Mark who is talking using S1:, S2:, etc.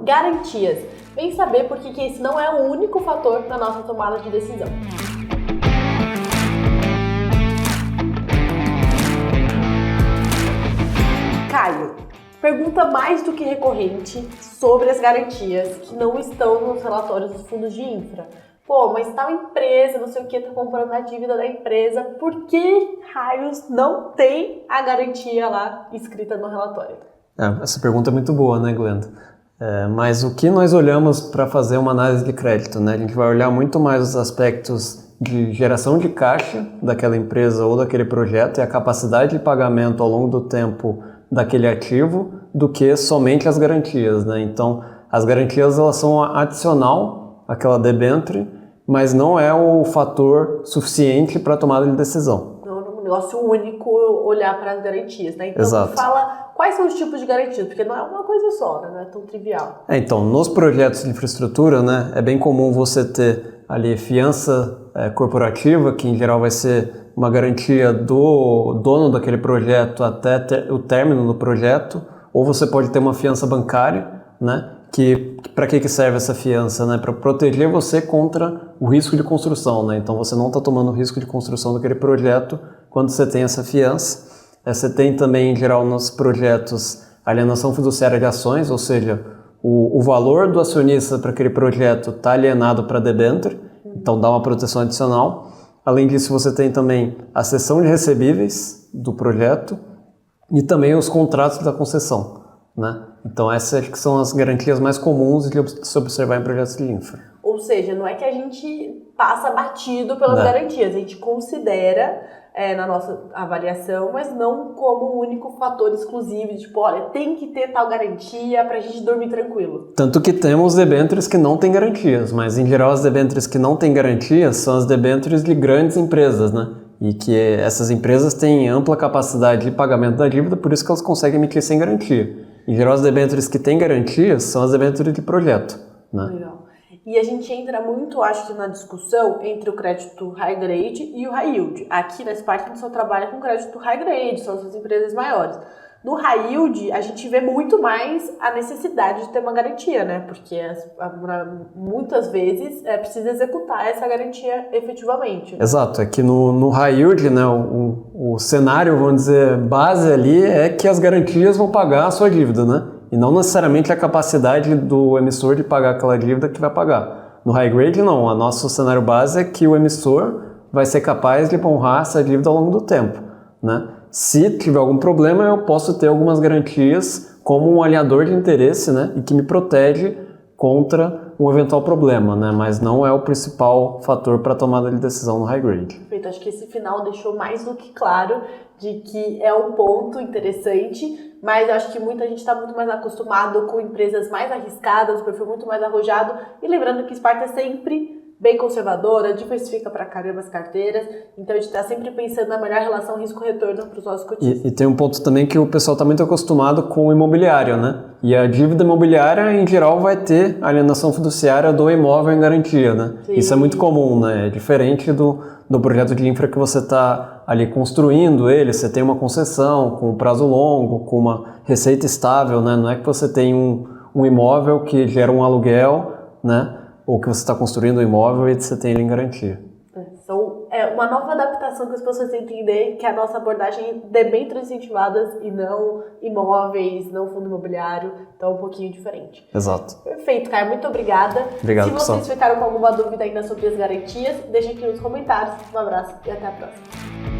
S1: garantias. Vem saber por que esse não é o único fator na nossa tomada de decisão. Caio, pergunta mais do que recorrente sobre as garantias que não estão nos relatórios dos fundos de infra. Pô, mas tal empresa, não sei o que, tá comprando a dívida da empresa, por que raios não tem a garantia lá escrita no relatório?
S2: Essa pergunta é muito boa, né, Glenda? Mas o que nós olhamos para fazer uma análise de crédito, né? A gente vai olhar muito mais os aspectos de geração de caixa daquela empresa ou daquele projeto e a capacidade de pagamento ao longo do tempo daquele ativo do que somente as garantias, né? Então, as garantias elas são adicional àquela debênture, mas não é o fator suficiente para a tomada de decisão.
S1: Não é um negócio único olhar para as garantias, né? Então,
S2: Exato.
S1: fala quais são os tipos de garantias, porque não é uma coisa só, né? Não é tão trivial.
S2: Então, nos projetos de infraestrutura, né, é bem comum você ter ali fiança corporativa, que em geral vai ser uma garantia do dono daquele projeto até o término do projeto, ou você pode ter uma fiança bancária, né, que para que serve essa fiança, né, para proteger você contra o risco de construção, né, então você não está tomando o risco de construção daquele projeto quando você tem essa fiança. Você tem também, em geral, nos projetos, alienação fiduciária de ações, ou seja, o valor do acionista para aquele projeto está alienado para a debênture, então dá uma proteção adicional. Além disso, você tem também a cessão de recebíveis do projeto e também os contratos da concessão, né? Então essas acho que são as garantias mais comuns de se observar em projetos de infra.
S1: Ou seja, não é que a gente passa batido pelas garantias, a gente considera na nossa avaliação, mas não como um único fator exclusivo, tipo, olha, tem que ter tal garantia pra gente dormir tranquilo.
S2: Tanto que temos debêntures que não têm garantias, mas em geral as debêntures que não têm garantias são as debêntures de grandes empresas, né? E que essas empresas têm ampla capacidade de pagamento da dívida, por isso que elas conseguem emitir sem garantia. Em geral as debêntures que têm garantias são as debêntures de projeto, né?
S1: Legal. E a gente entra muito, acho que, na discussão entre o crédito high grade e o high yield. Aqui na Spark a gente só trabalha com crédito high grade, são as empresas maiores. No high yield, a gente vê muito mais a necessidade de ter uma garantia, né? Porque muitas vezes precisa executar essa garantia efetivamente.
S2: Exato, é que no high yield, né, o cenário, vamos dizer, base ali é que as garantias vão pagar a sua dívida, né? E não necessariamente a capacidade do emissor de pagar aquela dívida que vai pagar. No high grade, não. O nosso cenário base é que o emissor vai ser capaz de honrar essa dívida ao longo do tempo, né? Se tiver algum problema, eu posso ter algumas garantias como um aliador de interesse, né? E que me protege contra um eventual problema, né? Mas não é o principal fator para a tomada de decisão no high grade.
S1: Perfeito. Acho que esse final deixou mais do que claro de que é um ponto interessante, mas acho que muita gente está muito mais acostumado com empresas mais arriscadas, o perfil muito mais arrojado, e lembrando que Spark é sempre bem conservadora, diversifica pra caramba as carteiras, então a gente está sempre pensando na melhor relação risco-retorno para os nossos cotistas.
S2: E tem um ponto também que o pessoal está muito acostumado com o imobiliário, né? E a dívida imobiliária, em geral, vai ter alienação fiduciária do imóvel em garantia, né? Sim. Isso é muito comum, né? É diferente do projeto de infra que você está ali construindo ele, você tem uma concessão com um prazo longo, com uma receita estável, né? Não é que você tem um imóvel que gera um aluguel, né? Ou que você está construindo um imóvel e você tem ele em garantia.
S1: Então, é uma nova adaptação que as pessoas entendem que a nossa abordagem é debêntures incentivadas e não imóveis, não fundo imobiliário, então um pouquinho diferente.
S2: Exato.
S1: Perfeito, Caio, muito obrigada.
S2: Obrigado,
S1: Se vocês ficaram com alguma dúvida ainda sobre as garantias, deixem aqui nos comentários. Um abraço e até a próxima.